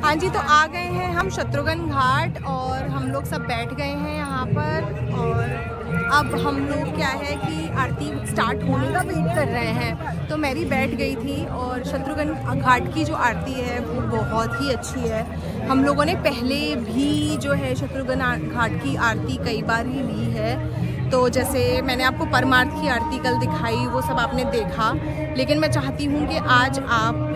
हाँ जी, तो आ गए हैं हम शत्रुघ्न घाट और हम लोग सब बैठ गए हैं यहाँ पर। और अब हम लोग क्या है कि आरती स्टार्ट होने का वेट कर रहे हैं। तो मैं भी बैठ गई थी और शत्रुघ्न घाट की जो आरती है वो बहुत ही अच्छी है। हम लोगों ने पहले भी जो है शत्रुघ्न घाट की आरती कई बार ही ली है। तो जैसे मैंने आपको परमार्थ की आरती कल दिखाई, वो सब आपने देखा, लेकिन मैं चाहती हूँ कि आज आप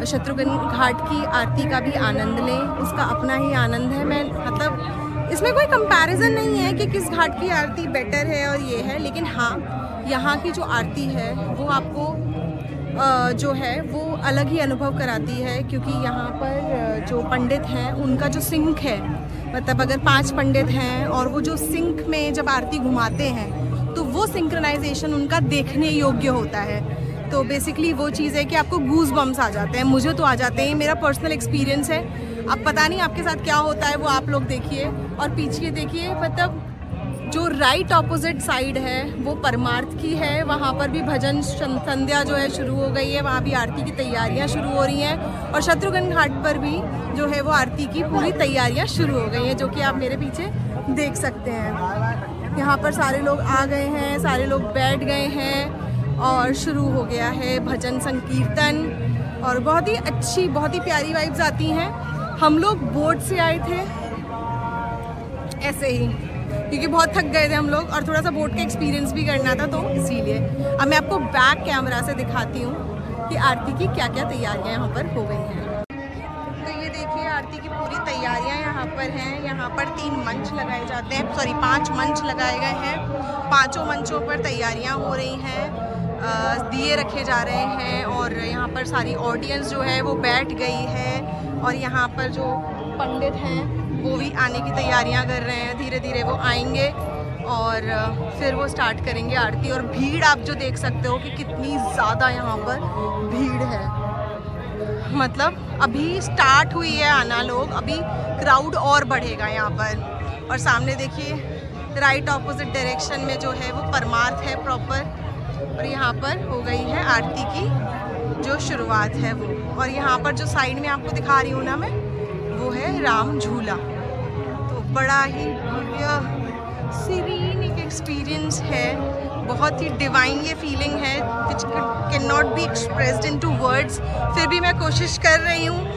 शत्रुघ्न घाट की आरती का भी आनंद लें। उसका अपना ही आनंद है। मैं मतलब इसमें कोई कंपैरिजन नहीं है कि किस घाट की आरती बेटर है और ये है, लेकिन हाँ, यहाँ की जो आरती है वो आपको जो है वो अलग ही अनुभव कराती है। क्योंकि यहाँ पर जो पंडित हैं उनका जो सिंक है, मतलब अगर 5 पंडित हैं और वो जो सिंक में जब आरती घुमाते हैं तो वो सिंक्रोनाइजेशन उनका देखने योग्य होता है। तो बेसिकली वो चीज़ है कि आपको गूज बम्स आ जाते हैं। मुझे तो आ जाते हैं, मेरा पर्सनल एक्सपीरियंस है। अब पता नहीं आपके साथ क्या होता है, वो आप लोग देखिए। और पीछे देखिए, मतलब जो राइट ऑपोजिट साइड है वो परमार्थ की है। वहाँ पर भी भजन संध्या जो है शुरू हो गई है, वहाँ भी आरती की तैयारियाँ शुरू हो रही हैं। और शत्रुघ्न घाट पर भी जो है वो आरती की पूरी तैयारियाँ शुरू हो गई हैं, जो कि आप मेरे पीछे देख सकते हैं। यहाँ पर सारे लोग आ गए हैं, सारे लोग बैठ गए हैं और शुरू हो गया है भजन संकीर्तन। और बहुत ही अच्छी, बहुत ही प्यारी वाइब्स आती हैं। हम लोग बोट से आए थे ऐसे ही, क्योंकि बहुत थक गए थे हम लोग और थोड़ा सा बोट का एक्सपीरियंस भी करना था, तो इसीलिए। अब मैं आपको बैक कैमरा से दिखाती हूँ कि आरती की क्या क्या तैयारियाँ यहाँ पर हो गई हैं। तो ये देखिए, आरती की पूरी तैयारियाँ यहाँ पर हैं। यहाँ पर 3 मंच लगाए जाते हैं, सॉरी 5 मंच लगाए गए हैं। 5 मंचों पर तैयारियाँ हो रही हैं, दिए रखे जा रहे हैं और यहाँ पर सारी ऑडियंस जो है वो बैठ गई है। और यहाँ पर जो पंडित हैं वो भी आने की तैयारियाँ कर रहे हैं। धीरे धीरे वो आएंगे और फिर वो स्टार्ट करेंगे आरती। और भीड़ आप जो देख सकते हो कि कितनी ज़्यादा यहाँ पर भीड़ है। मतलब अभी स्टार्ट हुई है आना लोग, अभी क्राउड और बढ़ेगा यहाँ पर। और सामने देखिए, राइट ऑपोजिट डायरेक्शन में जो है वो परमार्थ है प्रॉपर। और यहाँ पर हो गई है आरती की जो शुरुआत है वो। और यहाँ पर जो साइड में आपको दिखा रही हूँ ना मैं, वो है राम झूला। तो बड़ा ही सीरीन एक एक्सपीरियंस है, बहुत ही डिवाइन ये फीलिंग है which can not be expressed into words. फिर भी मैं कोशिश कर रही हूँ।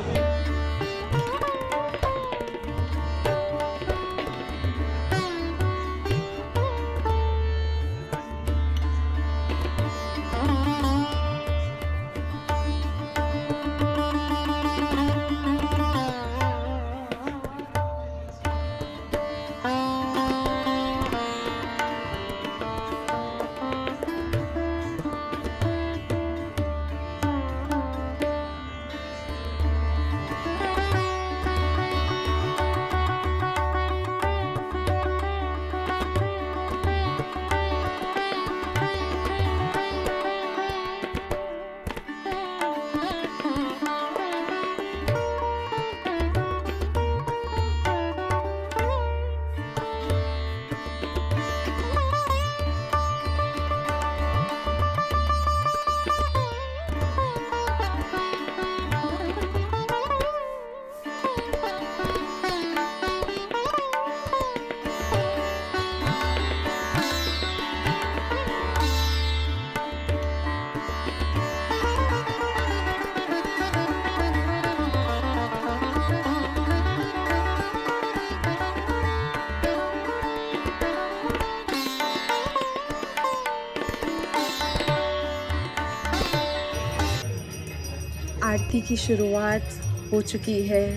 आरती की शुरुआत हो चुकी है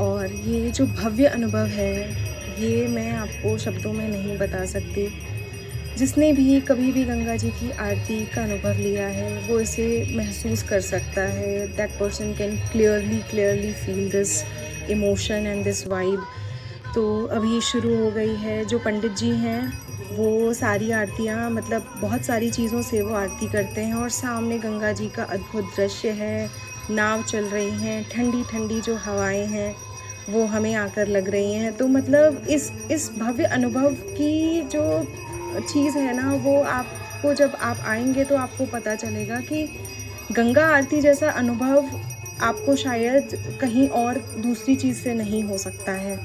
और ये जो भव्य अनुभव है ये मैं आपको शब्दों में नहीं बता सकती। जिसने भी कभी भी गंगा जी की आरती का अनुभव लिया है वो इसे महसूस कर सकता है। That person can clearly feel this emotion and this vibe. तो अभी शुरू हो गई है। जो पंडित जी हैं वो सारी आरतियाँ, मतलब बहुत सारी चीज़ों से वो आरती करते हैं। और सामने गंगा जी का अद्भुत दृश्य है, नाव चल रही हैं, ठंडी ठंडी जो हवाएं हैं वो हमें आकर लग रही हैं। तो मतलब इस भव्य अनुभव की जो चीज़ है ना, वो आपको जब आप आएंगे तो आपको पता चलेगा कि गंगा आरती जैसा अनुभव आपको शायद कहीं और दूसरी चीज़ से नहीं हो सकता है।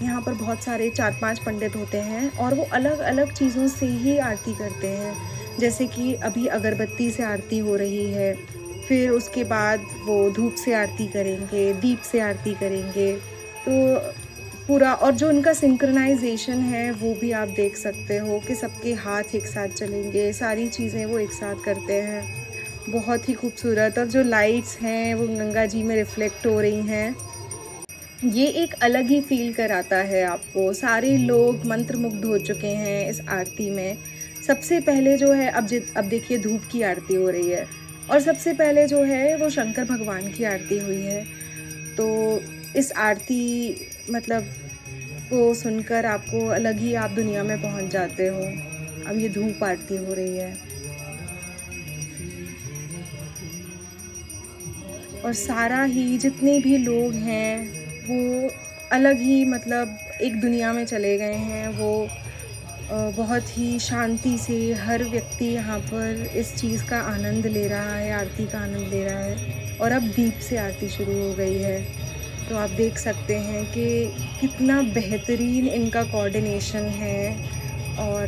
यहाँ पर बहुत सारे 4-5 पंडित होते हैं और वो अलग अलग चीज़ों से ही आरती करते हैं। जैसे कि अभी अगरबत्ती से आरती हो रही है, फिर उसके बाद वो धूप से आरती करेंगे, दीप से आरती करेंगे। तो पूरा, और जो उनका सिंक्रोनाइजेशन है वो भी आप देख सकते हो कि सबके हाथ एक साथ चलेंगे, सारी चीज़ें वो एक साथ करते हैं। बहुत ही खूबसूरत। और जो लाइट्स हैं वो गंगा जी में रिफ्लेक्ट हो रही हैं, ये एक अलग ही फ़ील कराता है आपको। सारे लोग मंत्रमुग्ध हो चुके हैं इस आरती में। सबसे पहले जो है, अब देखिए धूप की आरती हो रही है और सबसे पहले जो है वो शंकर भगवान की आरती हुई है। तो इस आरती मतलब को सुनकर आपको अलग ही आप दुनिया में पहुंच जाते हो। अब ये धूप आरती हो रही है और सारा ही जितने भी लोग हैं वो अलग ही मतलब एक दुनिया में चले गए हैं। वो बहुत ही शांति से हर व्यक्ति यहाँ पर इस चीज़ का आनंद ले रहा है, आरती का आनंद ले रहा है। और अब दीप से आरती शुरू हो गई है। तो आप देख सकते हैं कि कितना बेहतरीन इनका कोऑर्डिनेशन है और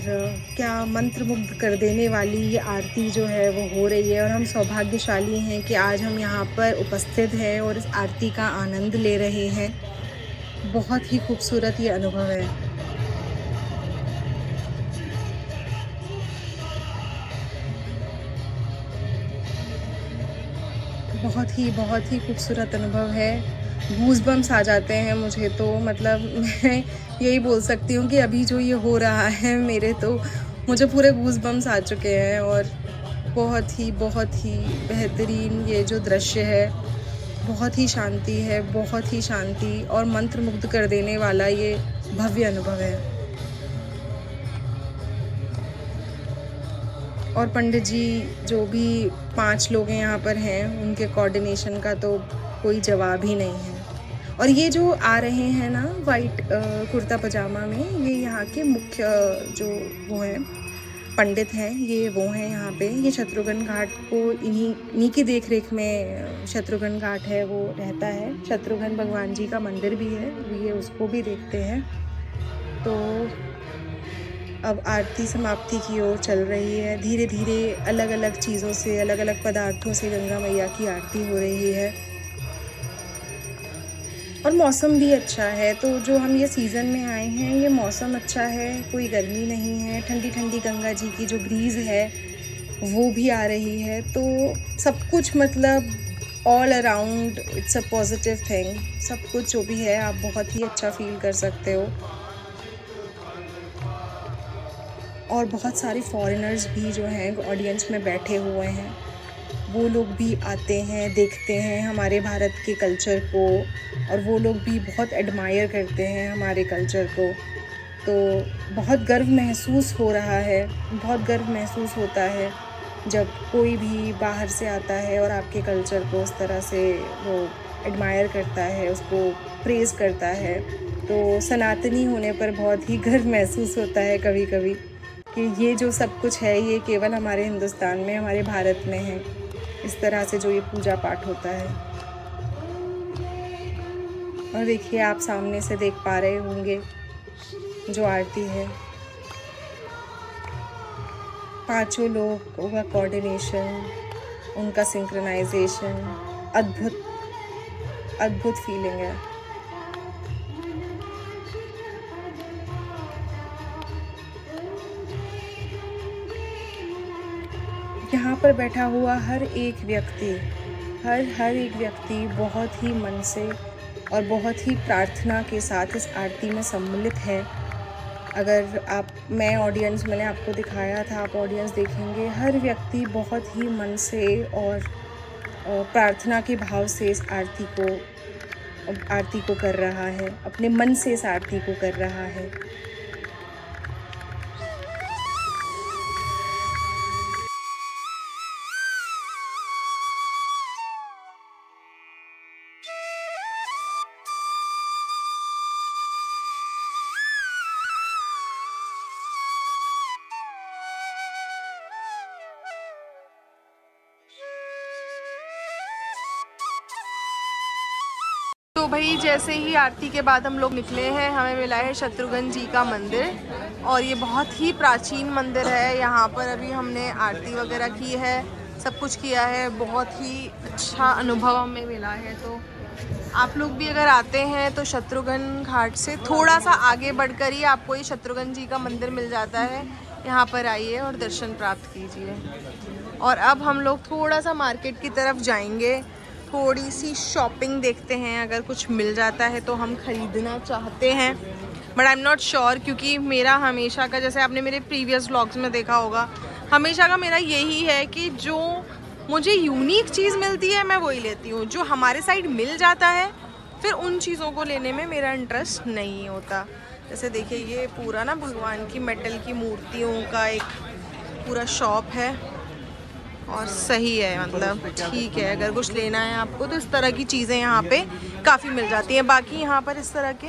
क्या मंत्रमुग्ध कर देने वाली ये आरती जो है वो हो रही है। और हम सौभाग्यशाली हैं कि आज हम यहाँ पर उपस्थित हैं और इस आरती का आनंद ले रहे हैं। बहुत ही खूबसूरत ये अनुभव है। बहुत ही खूबसूरत अनुभव है। गूज़बम्प्स आ जाते हैं मुझे तो, मतलब मैं यही बोल सकती हूँ कि अभी जो ये हो रहा है मुझे पूरे गूज़बम्प्स आ चुके हैं। और बहुत ही बेहतरीन ये जो दृश्य है, बहुत ही शांति है, बहुत ही शांति और मंत्रमुग्ध कर देने वाला ये भव्य अनुभव है। और पंडित जी जो भी 5 लोग हैं यहाँ पर हैं, उनके कोऑर्डिनेशन का तो कोई जवाब ही नहीं है। और ये जो आ रहे हैं ना वाइट कुर्ता पजामा में, ये यहाँ के मुख्य जो वो हैं पंडित हैं, ये वो हैं यहाँ पे। ये शत्रुघ्न घाट को इन्हीं की देख रेख में शत्रुघ्न घाट है वो रहता है। शत्रुघ्न भगवान जी का मंदिर भी है, ये उसको भी देखते हैं। तो अब आरती समाप्ति की ओर चल रही है। धीरे धीरे अलग अलग चीज़ों से, अलग अलग पदार्थों से गंगा मैया की आरती हो रही है। और मौसम भी अच्छा है, तो जो हम ये सीज़न में आए हैं, ये मौसम अच्छा है, कोई गर्मी नहीं है। ठंडी ठंडी गंगा जी की जो ब्रीज़ है वो भी आ रही है। तो सब कुछ मतलब all around it's a positive thing. सब कुछ जो भी है आप बहुत ही अच्छा फील कर सकते हो। और बहुत सारे फॉरेनर्स भी जो हैं ऑडियंस में बैठे हुए हैं, वो लोग भी आते हैं, देखते हैं हमारे भारत के कल्चर को। और वो लोग भी बहुत एडमायर करते हैं हमारे कल्चर को। तो बहुत गर्व महसूस हो रहा है, बहुत गर्व महसूस होता है जब कोई भी बाहर से आता है और आपके कल्चर को उस तरह से वो एडमायर करता है, उसको प्रेज़ करता है। तो सनातनी होने पर बहुत ही गर्व महसूस होता है कभी कभी कि ये जो सब कुछ है ये केवल हमारे हिंदुस्तान में, हमारे भारत में है। इस तरह से जो ये पूजा पाठ होता है। और देखिए आप सामने से देख पा रहे होंगे जो आरती है, 5 लोगों का कोऑर्डिनेशन, उनका सिंक्रोनाइजेशन, अद्भुत फीलिंग है। यहाँ पर बैठा हुआ हर एक व्यक्ति बहुत ही मन से और बहुत ही प्रार्थना के साथ इस आरती में सम्मिलित है। अगर मैंने आपको दिखाया था, आप ऑडियंस देखेंगे, हर व्यक्ति बहुत ही मन से और प्रार्थना के भाव से इस आरती को कर रहा है, अपने मन से इस आरती को कर रहा है। तो भाई जैसे ही आरती के बाद हम लोग निकले हैं, हमें मिला है शत्रुघ्न जी का मंदिर और ये बहुत ही प्राचीन मंदिर है। यहाँ पर अभी हमने आरती वगैरह की है, सब कुछ किया है, बहुत ही अच्छा अनुभव हमें मिला है। तो आप लोग भी अगर आते हैं तो शत्रुघ्न घाट से थोड़ा सा आगे बढ़कर ही आपको ये शत्रुघ्न जी का मंदिर मिल जाता है। यहाँ पर आइए और दर्शन प्राप्त कीजिए। और अब हम लोग थोड़ा सा मार्केट की तरफ जाएंगे, थोड़ी सी शॉपिंग देखते हैं, अगर कुछ मिल जाता है तो हम ख़रीदना चाहते हैं, but I am not sure, क्योंकि मेरा हमेशा का, जैसे आपने मेरे प्रीवियस व्लॉग्स में देखा होगा, हमेशा का मेरा यही है कि जो मुझे यूनिक चीज़ मिलती है मैं वही लेती हूँ। जो हमारे साइड मिल जाता है फिर उन चीज़ों को लेने में मेरा इंटरेस्ट नहीं होता। जैसे देखिए ये पूरा ना भगवान की मेटल की मूर्तियों का एक पूरा शॉप है और सही है, मतलब ठीक है। अगर कुछ लेना है आपको तो इस तरह की चीज़ें यहाँ पे काफ़ी मिल जाती हैं। बाकी यहाँ पर इस तरह के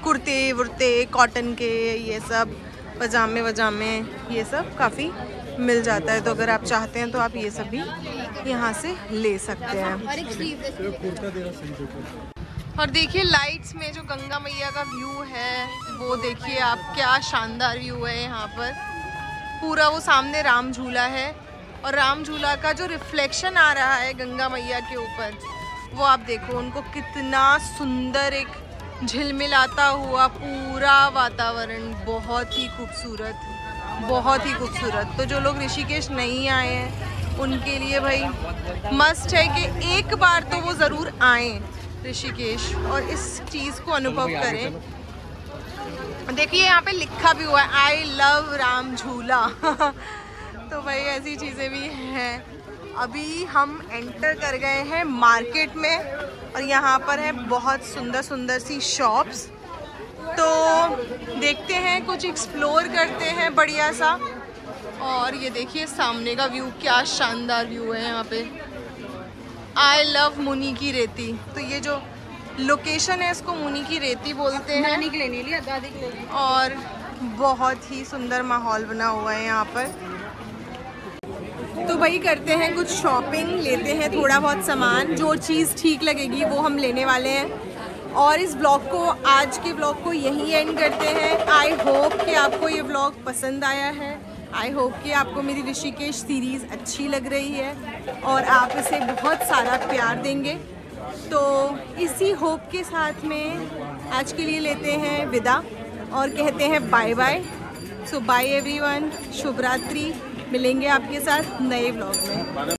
कुर्ते वुर्ते कॉटन के, ये सब पजामे वजामे, ये सब काफ़ी मिल जाता है। तो अगर आप चाहते हैं तो आप ये सब भी यहाँ से ले सकते हैं। और देखिए लाइट्स में जो गंगा मैया का व्यू है वो देखिए आप, क्या शानदार व्यू है यहाँ पर। पूरा वो सामने राम झूला है और राम झूला का जो रिफ्लेक्शन आ रहा है गंगा मैया के ऊपर, वो आप देखो, उनको कितना सुंदर एक झिलमिलाता हुआ पूरा वातावरण, बहुत ही खूबसूरत, बहुत ही खूबसूरत। तो जो लोग ऋषिकेश नहीं आए हैं उनके लिए भाई मस्ट है कि एक बार तो वो ज़रूर आएँ ऋषिकेश और इस चीज़ को अनुभव करें। देखिए यहाँ पे लिखा भी हुआ है आई लव राम झूला तो भाई ऐसी चीज़ें भी हैं। अभी हम एंटर कर गए हैं मार्केट में और यहाँ पर है बहुत सुंदर सुंदर सी शॉप्स। तो देखते हैं, कुछ एक्सप्लोर करते हैं बढ़िया सा। और ये देखिए सामने का व्यू, क्या शानदार व्यू है यहाँ पे। आई लव मुनि की रेती। तो ये जो लोकेशन है इसको मुनि की रेती बोलते हैं। नानी के लेने लिया, दादी के लिए। और बहुत ही सुंदर माहौल बना हुआ है यहाँ पर। तो भाई करते हैं कुछ शॉपिंग, लेते हैं थोड़ा बहुत सामान, जो चीज़ ठीक लगेगी वो हम लेने वाले हैं। और इस ब्लॉग को, आज के ब्लॉग को यहीं एंड करते हैं। आई होप कि आपको ये ब्लॉग पसंद आया है। आई होप कि आपको मेरी ऋषिकेश सीरीज़ अच्छी लग रही है और आप इसे बहुत सारा प्यार देंगे। तो इसी होप के साथ में आज के लिए लेते हैं विदा और कहते हैं बाय बाय। सो बाय एवरीवन, शुभ रात्रि। मिलेंगे आपके साथ नए ब्लॉग में।